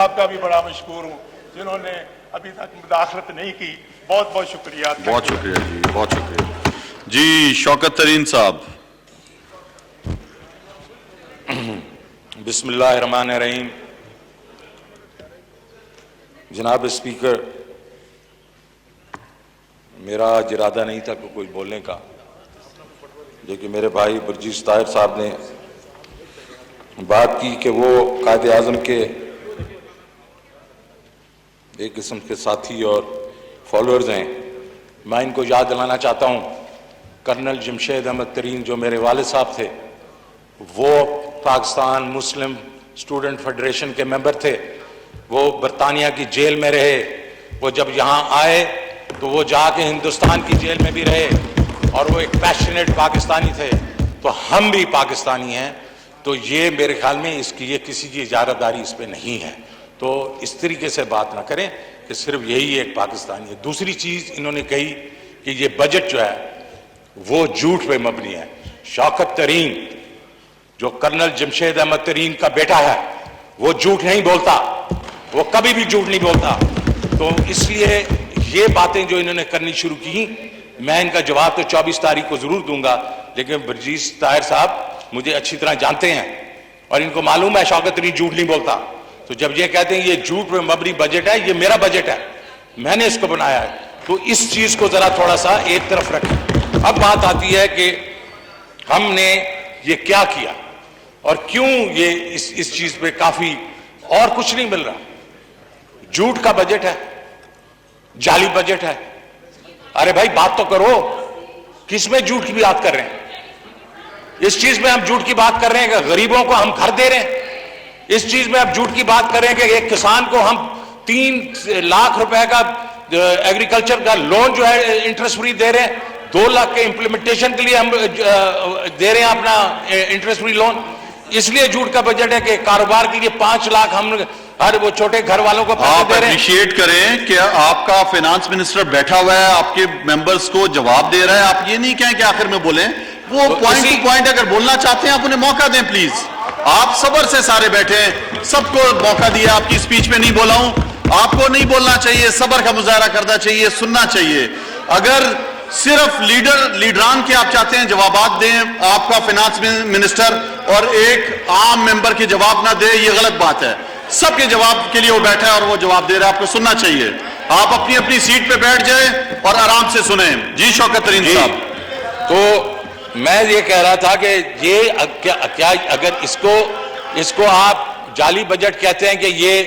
آپ کا بھی بڑا مشکور ہوں جنہوں نے ابھی تک مداخلت نہیں کی. بہت بہت شکریہ. بہت شکریہ جی، بہت شکریہ جی. شوکت ترین صاحب. بسم اللہ الرحمن الرحیم. جناب اسپیکر، میرا آج ارادہ نہیں تھا کہ کوئی بولنے کا، لیکن میرے بھائی برجیش طاہر صاحب نے بات کی کہ وہ قائد اعظم کے ایک قسم کے ساتھی اور فالوورز ہیں. میں ان کو یاد دلانا چاہتا ہوں، کرنل جمشید احمد ترین جو میرے والد صاحب تھے، وہ پاکستان مسلم اسٹوڈنٹ فیڈریشن کے ممبر تھے. وہ برطانیہ کی جیل میں رہے. وہ جب یہاں آئے تو وہ جا کے ہندوستان کی جیل میں بھی رہے، اور وہ ایک پیشنیٹ پاکستانی تھے. تو ہم بھی پاکستانی ہیں. تو یہ میرے خیال میں اس کی یہ کسی کی اجارت داری اس پہ نہیں ہے. تو اس طریقے سے بات نہ کریں کہ صرف یہی ایک پاکستانی ہے. دوسری چیز انہوں نے کہی کہ یہ بجٹ جو ہے وہ جھوٹ پہ مبنی ہے. شوکت ترین جو کرنل جمشید احمد ترین کا بیٹا ہے وہ جھوٹ نہیں بولتا، وہ کبھی بھی جھوٹ نہیں بولتا. تو اس لیے یہ باتیں جو انہوں نے کرنی شروع کی، میں ان کا جواب تو 24 تاریخ کو ضرور دوں گا، لیکن برجیش طاہر صاحب مجھے اچھی طرح جانتے ہیں اور ان کو معلوم ہے شوکت ترین جھوٹ نہیں بولتا. تو جب یہ کہتے ہیں یہ جھوٹ پہ مبنی بجٹ ہے، یہ میرا بجٹ ہے، میں نے اس کو بنایا ہے. تو اس چیز کو ذرا تھوڑا سا ایک طرف رکھیں. اب بات آتی ہے کہ ہم نے یہ کیا کیا اور کیوں یہ اس چیز پہ کافی اور کچھ نہیں مل رہا. جھوٹ کا بجٹ ہے، جعلی بجٹ ہے. ارے بھائی بات تو کرو، کس میں جھوٹ کی بات کر رہے ہیں؟ اس چیز میں ہم جھوٹ کی بات کر رہے ہیں کہ غریبوں کو ہم گھر دے رہے ہیں. اس چیز میں ہم جھوٹ کی بات کر رہے ہیں کہ ایک کسان کو ہم 3 لاکھ روپے کا ایگریکلچر کا لون جو ہے انٹرسٹ فری دے رہے ہیں. 2 لاکھ کے امپلیمنٹیشن کے لیے ہم دے رہے ہیں اپنا انٹرسٹ فری لون. اس لیے جھوٹ کا بجٹ ہے کہ کاروبار کے لیے 5 لاکھ ہم ہر وہ چھوٹے گھر والوں کو پیسے دے رہے ہیں. آپ اپریشیٹ کریں کہ آپ کا فینانس منسٹر بیٹھا ہوا ہے، آپ کے ممبرز کو جواب دے رہا ہے. آپ یہ نہیں کہیں کہ آخر میں بولیں. وہ پوائنٹ ٹو پوائنٹ اگر بولنا چاہتے ہیں آپ انہیں موقع دیں پلیز. آپ صبر سے سارے بیٹھے ہیں، سب کو موقع دیا. آپ کی سپیچ میں نہیں بولا ہوں، آپ کو نہیں بولنا چاہیے، صبر کا مظاہرہ کرنا چاہیے، سننا چاہیے. اگر صرف لیڈران کے آپ چاہتے ہیں جوابات دیں، آپ کا فینانس منسٹر اور ایک عام ممبر کے جواب نہ دے، یہ غلط بات ہے. سب کے جواب کے لیے وہ بیٹھا ہے اور وہ جواب دے رہا ہے. آپ کو سننا چاہیے. آپ اپنی اپنی سیٹ پہ بیٹھ جائیں اور آرام سے سنیں. جی شوکت ترین صاحب. تو میں یہ کہہ رہا تھا کہ یہ کیا اگر اس کو آپ جعلی بجٹ کہتے ہیں کہ یہ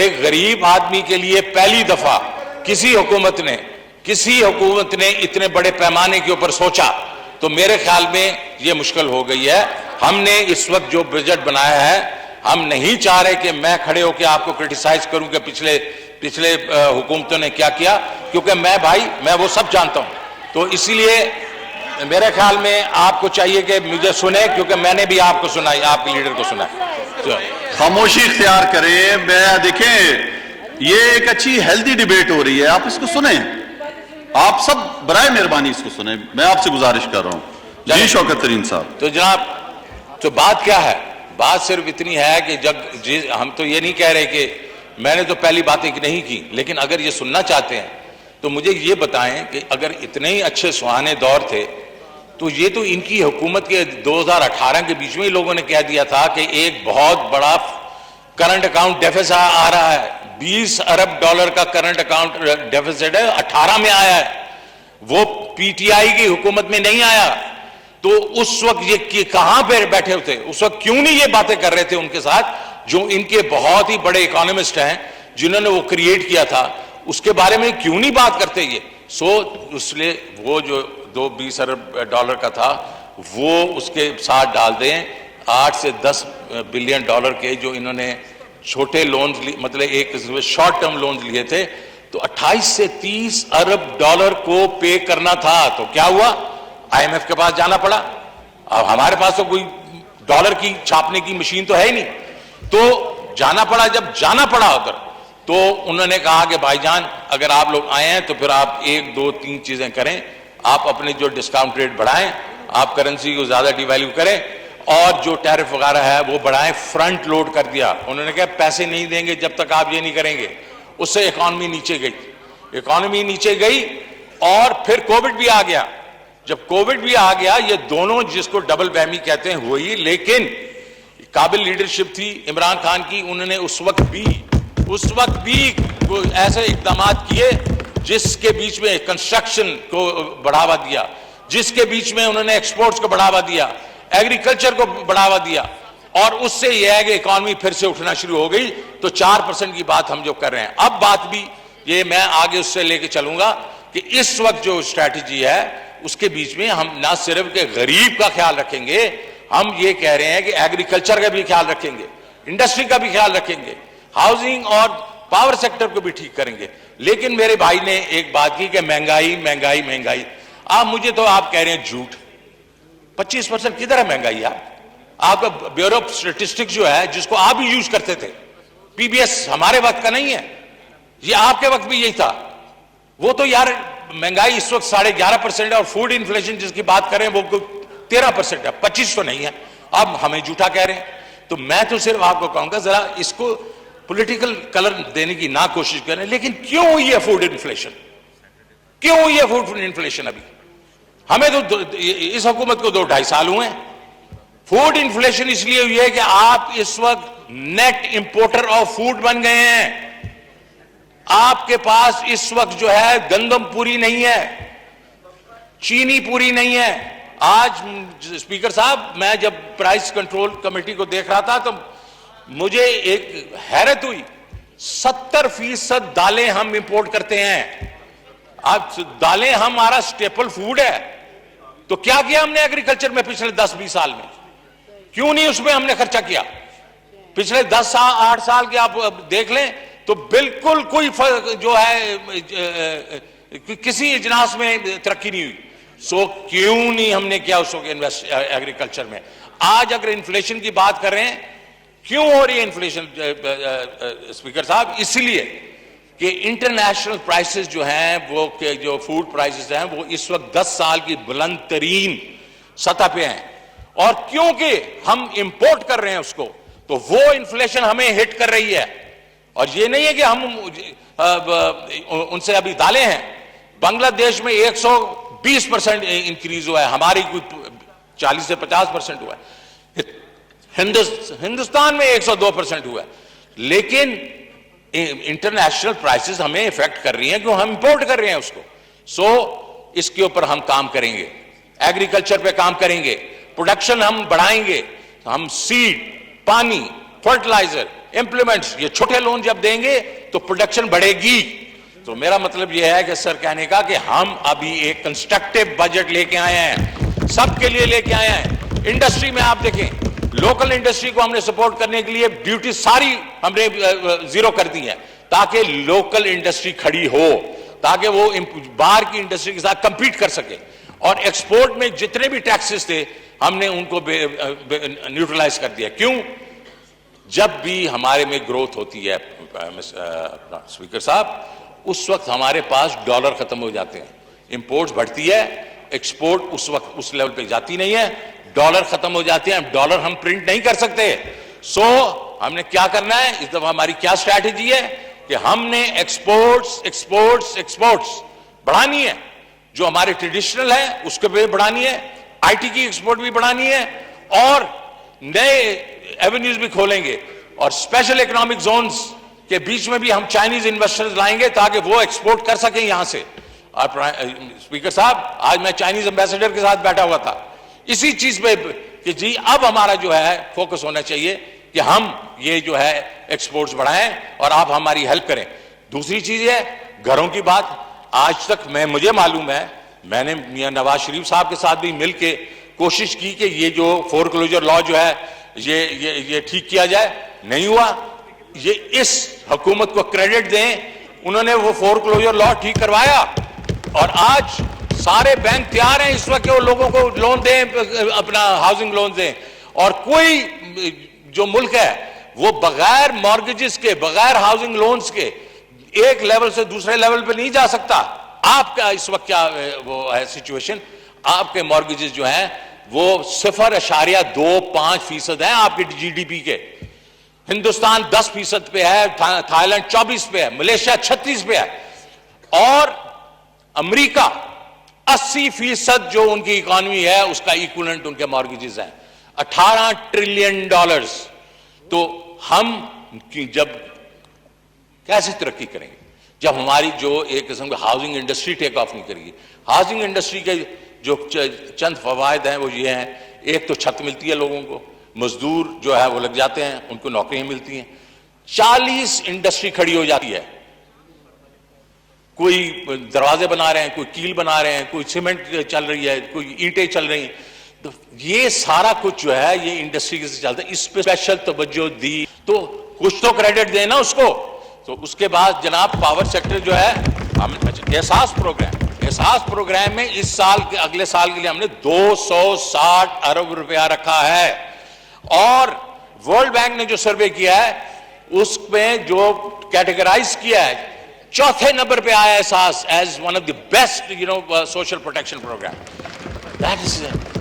ایک غریب آدمی کے لیے پہلی دفعہ کسی حکومت نے اتنے بڑے پیمانے کے اوپر سوچا، تو میرے خیال میں یہ مشکل ہو گئی ہے. ہم نے اس وقت جو بجٹ بنایا ہے، ہم نہیں چاہ رہے کہ میں کھڑے ہو کے آپ کو کرٹیسائز کروں کہ پچھلے حکومتوں نے کیا کیا، کیونکہ میں وہ سب جانتا ہوں. تو اسی لیے میرے خیال میں آپ کو چاہیے کہ مجھے سنیں، کیونکہ میں نے بھی آپ کو سنا، آپ کے لیڈر کو سنا. خاموشی اختیار کریں. دیکھیں یہ ایک اچھی ہیلدی ڈیبیٹ ہو رہی ہے، آپ اس کو سنیں. آپ سب برائے مہربانی اس کو سنیں، میں آپ سے گزارش کر رہا ہوں. جی شوکت ترین صاحب. تو جناب، تو بات کیا ہے؟ بات صرف اتنی ہے کہ ہم تو یہ نہیں کہہ رہے کہ میں نے تو پہلی باتیں نہیں کی، لیکن اگر یہ سننا چاہتے ہیں تو مجھے یہ بتائیں کہ اگر اتنے ہی اچھے سہانے دور تھے تو یہ تو ان کی حکومت کے 2018 کے بیچ میں ہی لوگوں نے کہہ دیا تھا کہ ایک بہت بڑا کرنٹ اکاؤنٹ ڈیفیسٹ آ رہا ہے. 20 ارب ڈالر کا کرنٹ اکاؤنٹ ڈیفیسٹ ہے، 18 میں آیا ہے. وہ پی ٹی آئی کی حکومت میں نہیں آیا. تو اس وقت یہ کہاں پہ بیٹھے ہوتے؟ اس وقت کیوں نہیں یہ باتیں کر رہے تھے ان کے ساتھ جو ان کے بہت ہی بڑے اکانومسٹ ہیں جنہوں نے وہ کریٹ کیا تھا؟ اس کے بارے میں کیوں نہیں بات کرتے یہ؟ اس لیے وہ جو 20 ارب ڈالر کا تھا وہ اس کے ساتھ ڈال دیں 8 سے 10 بلین ڈالر کے جو انہوں نے چھوٹے لونز مطلب ایک شارٹ ٹرم لونز لیے تھے. تو 28 سے 30 ارب ڈالر کو پے کرنا تھا. تو کیا ہوا؟ آئی ایم ایف کے پاس جانا پڑا. اب ہمارے پاس تو کوئی ڈالر کی چھاپنے کی مشین تو ہے ہی نہیں. تو جانا پڑا. جب جانا پڑا ادھر تو انہوں نے کہا کہ بھائی جان اگر آپ لوگ آئے ہیں تو پھر آپ 1 2 3 چیزیں کریں. آپ اپنے جو ڈسکاؤنٹ ریٹ بڑھائیں، آپ کرنسی کو زیادہ ڈی ویلیو کریں، اور جو ٹیرف وغیرہ ہے وہ بڑھائیں، فرنٹ لوڈ کر دیا. انہوں نے کہا پیسے نہیں دیں گے جب تک آپ یہ نہیں کریں گے. اس سے اکانومی نیچے گئی اور پھر کووڈ بھی آ گیا. جب کووڈ بھی آ گیا، یہ دونوں جس کو ڈبل وہمی کہتے ہیں ہوئی، لیکن قابل لیڈرشپ تھی عمران خان کی. انہوں نے اس وقت بھی ایسے اقدامات کیے جس کے بیچ میں کنسٹرکشن کو بڑھاوا دیا، جس کے بیچ میں انہوں نے ایکسپورٹس کو بڑھاوا دیا، ایگریکلچر کو بڑھاوا دیا، اور اس سے یہ ہے کہ اکانومی پھر سے اٹھنا شروع ہو گئی. تو 4% کی بات ہم جو کر رہے ہیں، اب بات بھی یہ میں آگے اس سے لے کے چلوں گا کہ اس وقت جو اسٹریٹجی ہے اس کے بیچ میں ہم نہ صرف کہ غریب کا خیال رکھیں گے، ہم یہ کہہ رہے ہیں کہ ایگریکلچر کا بھی خیال رکھیں گے، انڈسٹری کا بھی خیال رکھیں گے، ہاؤسنگ اور پاور سیکٹر کو بھی ٹھیک کریں گے. لیکن میرے بھائی نے ایک بات کی کہ مہنگائی. مجھے تو آپ کہہ رہے ہیں جھوٹ. 25% کدھر ہے مہنگائی؟ آپ کا بیورو آف اسٹیٹسٹکس جو ہے، جس کو آپ بھی یوز کرتے تھے، پی بی ایس ہمارے وقت کا نہیں ہے، یہ آپ کے وقت بھی یہی تھا. وہ تو یار مہنگائی اس وقت 11.5% ہے، اور فوڈ انفلیشن جس کی بات کریں وہ 13% ہے، 25 تو نہیں ہے. اب ہمیں جھوٹا کہہ رہے ہیں. تو میں تو صرف آپ کو کہوں گا ذرا اس کو پولیٹیکل کلر دینے کی نہ کوشش کریں. لیکن کیوں ہوئی ہے فوڈ انفلیشن؟ کیوں ہوئی ہے فوڈ انفلیشن؟ ابھی ہمیں تو اس حکومت کو 2-2.5 سال ہوئے ہیں. فوڈ انفلیشن اس لیے ہوئی ہے کہ آپ اس وقت نیٹ امپورٹر آف فوڈ بن گئے ہیں. آپ کے پاس اس وقت جو ہے گندم پوری نہیں ہے، چینی پوری نہیں ہے. آج اسپیکر صاحب، میں جب پرائس کنٹرول کمیٹی کو دیکھ رہا تھا تو مجھے ایک حیرت ہوئی. 70% دالیں ہم امپورٹ کرتے ہیں. اب دالیں ہمارا سٹیپل فوڈ ہے. تو کیا ہم نے ایگریکلچر میں پچھلے 10-20 سال میں؟ کیوں نہیں اس میں ہم نے خرچہ کیا؟ پچھلے 10-8 سال کے آپ دیکھ لیں تو بالکل کوئی جو ہے کسی اجناس میں ترقی نہیں ہوئی. سو کیوں نہیں ہم نے کیا اس وقت انویسٹ ایگریکلچر میں؟ آج اگر انفلیشن کی بات کر رہے ہیں، کیوں ہو رہی ہے انفلیشن اسپیکر صاحب؟ اس لیے کہ انٹرنیشنل پرائسز جو ہیں، وہ جو فوڈ پرائسز ہیں، وہ اس وقت 10 سال کی بلند ترین سطح پہ ہیں. اور کیونکہ ہم امپورٹ کر رہے ہیں اس کو، تو وہ انفلیشن ہمیں ہٹ کر رہی ہے. اور یہ نہیں ہے کہ ہم ان سے ابھی دالیں ہیں. بنگلہ دیش میں 120% انکریز ہوا ہے، ہماری کوئی 40 سے 50% ہوا ہے. ہندوستان میں 102% ہوا ہے. لیکن انٹرنیشنل پرائسز ہمیں افیکٹ کر رہی ہیں کیوں؟ ہم امپورٹ کر رہے ہیں اس کو. سو اس کے اوپر ہم کام کریں گے، ایگریکلچر پہ کام کریں گے، پروڈکشن ہم بڑھائیں گے. ہم سیڈ، پانی، فرٹیلائزر، امپلیمنٹس، یہ چھوٹے لون جب دیں گے تو پروڈکشن بڑھے گی. تو میرا مطلب یہ ہے کہ سر کہنے کا کہ ہم ابھی ایک کنسٹرکٹیو بجٹ لے کے آئے ہیں، سب کے لیے لے کے آئے ہیں. انڈسٹری میں آپ دیکھیں، لوکل انڈسٹری کو ہم نے سپورٹ کرنے کے لیے ڈیوٹی ساری ہم نے زیرو کر دی ہے، تاکہ لوکل انڈسٹری کھڑی ہو، تاکہ وہ باہر کی انڈسٹری کے ساتھ کمپیٹ کر سکے. اور ایکسپورٹ میں جتنے بھی ٹیکسز تھے ہم نے ان کو نیوٹرلائز کر دیا. کیوں؟ جب بھی ہمارے میں گروتھ ہوتی ہے اسپیکر صاحب، اس وقت ہمارے پاس ڈالر ختم ہو جاتے ہیں. امپورٹس بڑھتی ہے، ایکسپورٹ اس وقت اس لیول پہ جاتی نہیں ہے، ڈالر ختم ہو جاتے ہیں. ڈالر ہم پرنٹ نہیں کر سکتے. سو ہم نے کیا کرنا ہے اس دفعہ؟ ہماری کیا اسٹریٹجی ہے کہ ہم نے ایکسپورٹس بڑھانی ہے. جو ہمارے ٹریڈیشنل ہے اس کو بھی بڑھانی ہے، آئی ٹی کی ایکسپورٹ بھی بڑھانی ہے، اور نئے ایونیوز بھی کھولیں گے. اور اسپیشل اکنامک زونز کے بیچ میں بھی ہم چائنیز انویسٹرز لائیں گے تاکہ وہ ایکسپورٹ کر سکیں یہاں سے. اسپیکر صاحب، آج میں چائنیز ایمبیسڈر کے ساتھ بیٹھا ہوا تھا اسی چیز پہ کہ جی اب ہمارا جو ہے فوکس ہونا چاہیے کہ ہم یہ جو ہے ایکسپورٹس بڑھائیں اور آپ ہماری ہیلپ کریں. دوسری چیز یہ گھروں کی بات. آج تک مجھے معلوم ہے، میں نے میاں نواز شریف صاحب کے ساتھ بھی مل کے کوشش کی کہ یہ جو فور کلوجر لا جو ہے یہ ٹھیک کیا جائے، نہیں ہوا. یہ اس حکومت کو کریڈٹ دیں، انہوں نے وہ فور کلوجر لا ٹھیک کروایا، اور آج سارے بینک تیار ہیں اس وقت کہ وہ لوگوں کو لون دیں، اپنا ہاؤسنگ لون دیں. اور کوئی جو ملک ہے وہ بغیر مارگیجز کے، بغیر ہاؤسنگ لونز کے ایک لیول سے دوسرے لیول پہ نہیں جا سکتا. آپ کا اس وقت کیا وہ ہے سچویشن؟ آپ کے مارگیجز جو ہیں وہ 0.25% ہیں آپ کے جی ڈی پی کے. ہندوستان 10% پہ ہے, تھائی لینڈ 24 پہ ہے, ملیشیا 36 پہ ہے, اور امریکہ 80% جو ان کی اکانومی ہے اس کا ایکولنٹ ان کے مارگیجز ہیں, $18 ٹریلین. تو ہم جب کیسے ترقی کریں گے جب ہماری جو ایک قسم کی ہاؤسنگ انڈسٹری ٹیک آف نہیں کرے گی؟ ہاؤسنگ انڈسٹری کے جو چند فوائد ہیں وہ یہ ہیں, ایک تو چھت ملتی ہے لوگوں کو, مزدور جو ہے وہ لگ جاتے ہیں, ان کو نوکریاں ملتی ہیں. 40 انڈسٹری کھڑی ہو جاتی ہے, کوئی دروازے بنا رہے ہیں, کوئی کیل بنا رہے ہیں, کوئی سیمنٹ چل رہی ہے, کوئی اینٹیں چل رہی ہیں. تو یہ سارا کچھ جو ہے یہ انڈسٹری کے سے چلتا ہے. اس پہ اسپیشل توجہ دی تو کچھ تو کریڈٹ دینا اس کو. تو اس کے بعد جناب پاور سیکٹر جو ہے, احساس پروگرام میں اس سال کے اگلے سال کے لیے ہم نے 260 ارب روپیہ رکھا ہے, اور ورلڈ بینک نے جو سروے کیا ہے اس میں جو کیٹیگرائز کیا ہے چوتھے نمبر پہ آیا Ehsaas is one of the best social protection program.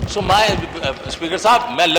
So speaker صاحب, میں